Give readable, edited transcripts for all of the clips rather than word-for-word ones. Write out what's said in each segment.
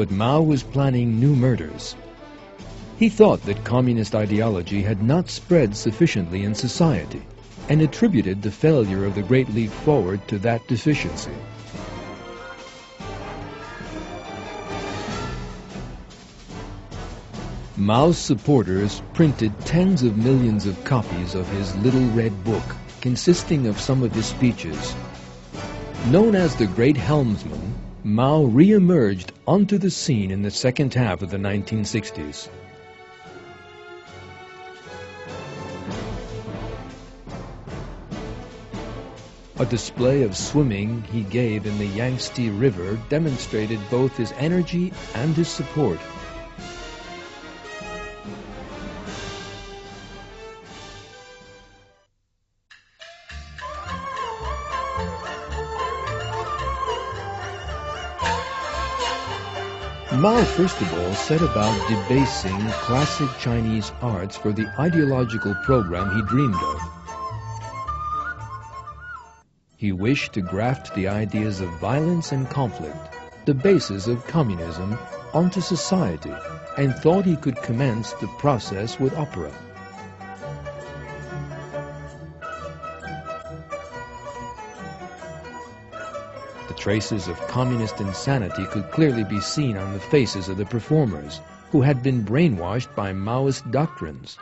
but Mao was planning new murders. He thought that communist ideology had not spread sufficiently in society, and attributed the failure of the Great Leap Forward to that deficiency. Mao's supporters printed tens of millions of copies of his Little Red Book, consisting of some of his speeches. Known as the Great Helmsman, Mao re-emerged onto the scene in the second half of the 1960s. A display of swimming he gave in the Yangtze River demonstrated both his energy and his support. Mao first of all set about debasing classic Chinese arts for the ideological program he dreamed of. He wished to graft the ideas of violence and conflict, the basis of communism, onto society, and thought he could commence the process with opera. The traces of communist insanity could clearly be seen on the faces of the performers, who had been brainwashed by Maoist doctrines.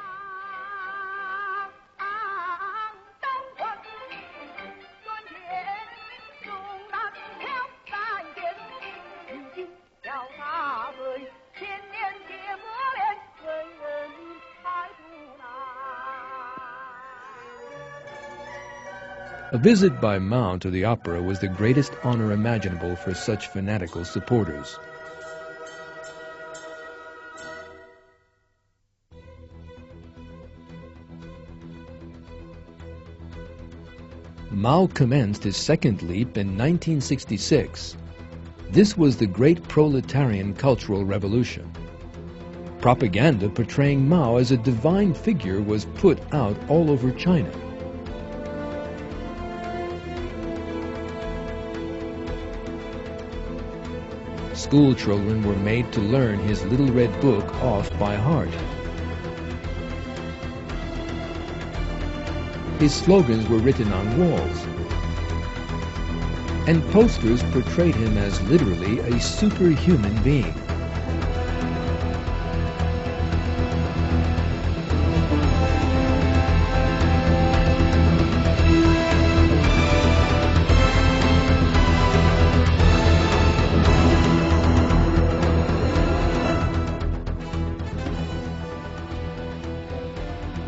A visit by Mao to the opera was the greatest honor imaginable for such fanatical supporters. Mao commenced his second leap in 1966. This was the great proletarian cultural revolution. Propaganda portraying Mao as a divine figure was put out all over China. School children were made to learn his Little Red Book off by heart. His slogans were written on walls, and posters portrayed him as literally a superhuman being.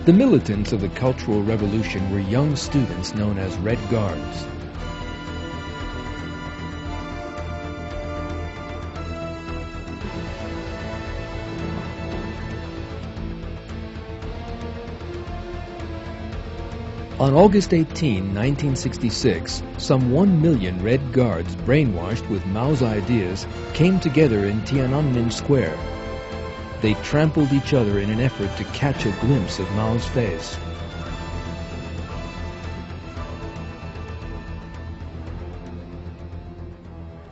The militants of the Cultural Revolution were young students known as Red Guards. On August 18, 1966, some 1 million Red Guards brainwashed with Mao's ideas came together in Tiananmen Square. They trampled each other in an effort to catch a glimpse of Mao's face.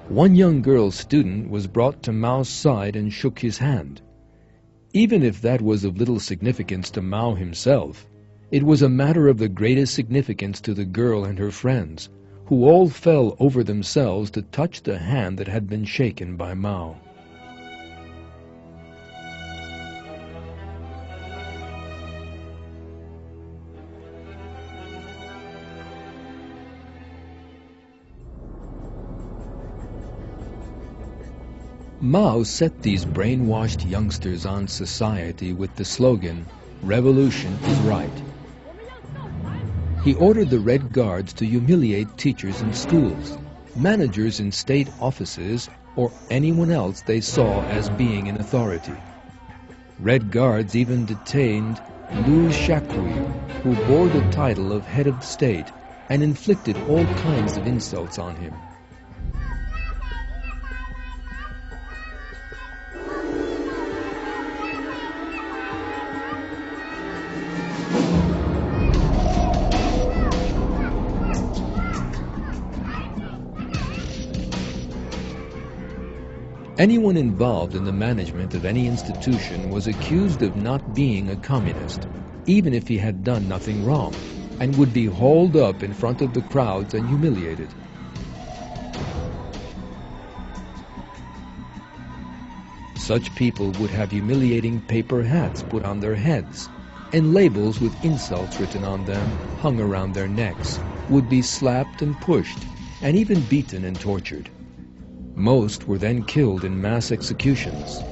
One young girl student was brought to Mao's side and shook his hand. Even if that was of little significance to Mao himself, it was a matter of the greatest significance to the girl and her friends, who all fell over themselves to touch the hand that had been shaken by Mao. Mao set these brainwashed youngsters on society with the slogan, "Revolution is right." He ordered the Red Guards to humiliate teachers in schools, managers in state offices, or anyone else they saw as being in authority. Red Guards even detained Liu Shaoqi, who bore the title of head of state, and inflicted all kinds of insults on him. Anyone involved in the management of any institution was accused of not being a communist, even if he had done nothing wrong, and would be hauled up in front of the crowds and humiliated. Such people would have humiliating paper hats put on their heads, and labels with insults written on them hung around their necks, would be slapped and pushed, and even beaten and tortured. Most were then killed in mass executions.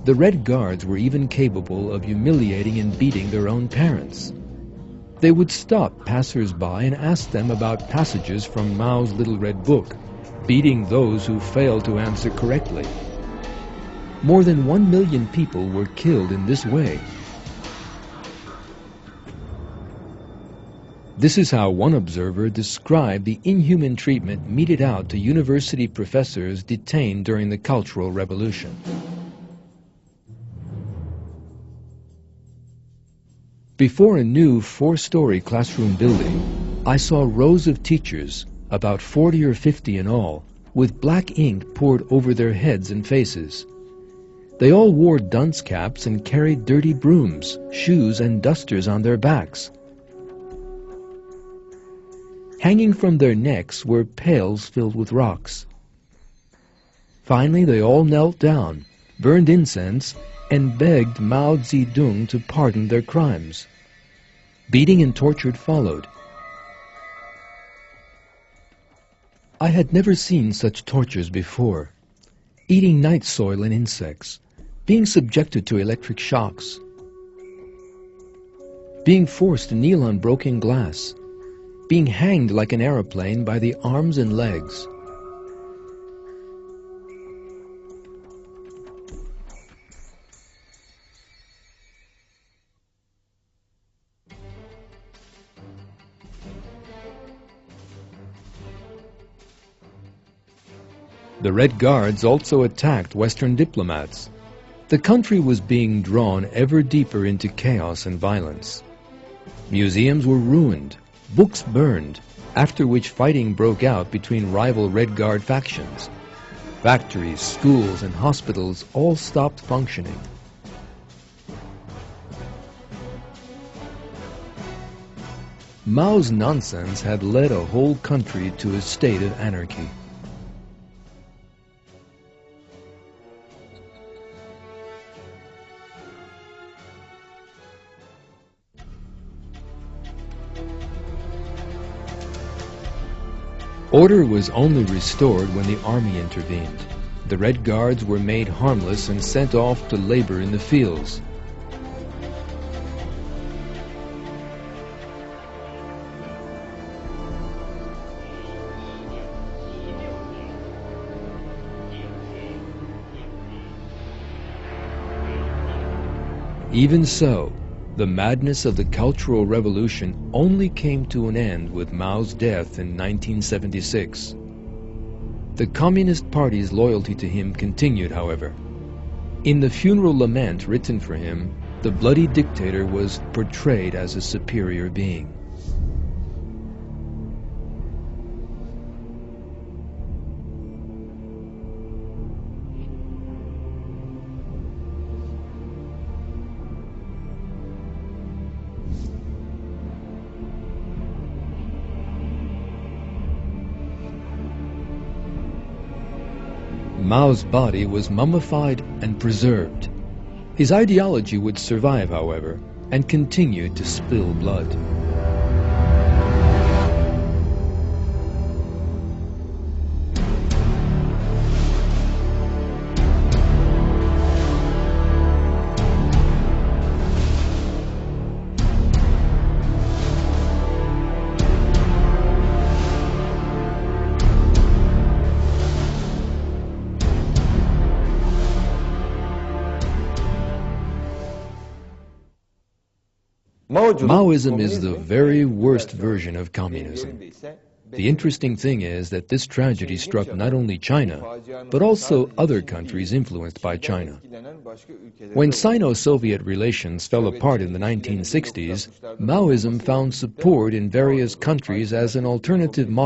The Red Guards were even capable of humiliating and beating their own parents. They would stop passers-by and ask them about passages from Mao's Little Red Book, beating those who failed to answer correctly. More than 1 million people were killed in this way. This is how one observer described the inhuman treatment meted out to university professors detained during the Cultural Revolution. Before a new 4-story classroom building, I saw rows of teachers, about 40 or 50 in all, with black ink poured over their heads and faces. They all wore dunce caps and carried dirty brooms, shoes, and dusters on their backs. Hanging from their necks were pails filled with rocks. Finally, they all knelt down, burned incense, and begged Mao Zedong to pardon their crimes. Beating and torture followed. I had never seen such tortures before. Eating night soil and insects, being subjected to electric shocks, being forced to kneel on broken glass, being hanged like an aeroplane by the arms and legs. The Red Guards also attacked Western diplomats. The country was being drawn ever deeper into chaos and violence. Museums were ruined, books burned, after which fighting broke out between rival Red Guard factions. Factories, schools, and hospitals all stopped functioning. Mao's nonsense had led a whole country to a state of anarchy. Order was only restored when the army intervened. The Red Guards were made harmless and sent off to labor in the fields. Even so, the madness of the Cultural Revolution only came to an end with Mao's death in 1976. The Communist Party's loyalty to him continued, however. In the funeral lament written for him, the bloody dictator was portrayed as a superior being. Mao's body was mummified and preserved. His ideology would survive, however, and continue to spill blood. Maoism is the very worst version of communism. The interesting thing is that this tragedy struck not only China, but also other countries influenced by China. When Sino-Soviet relations fell apart in the 1960s, Maoism found support in various countries as an alternative model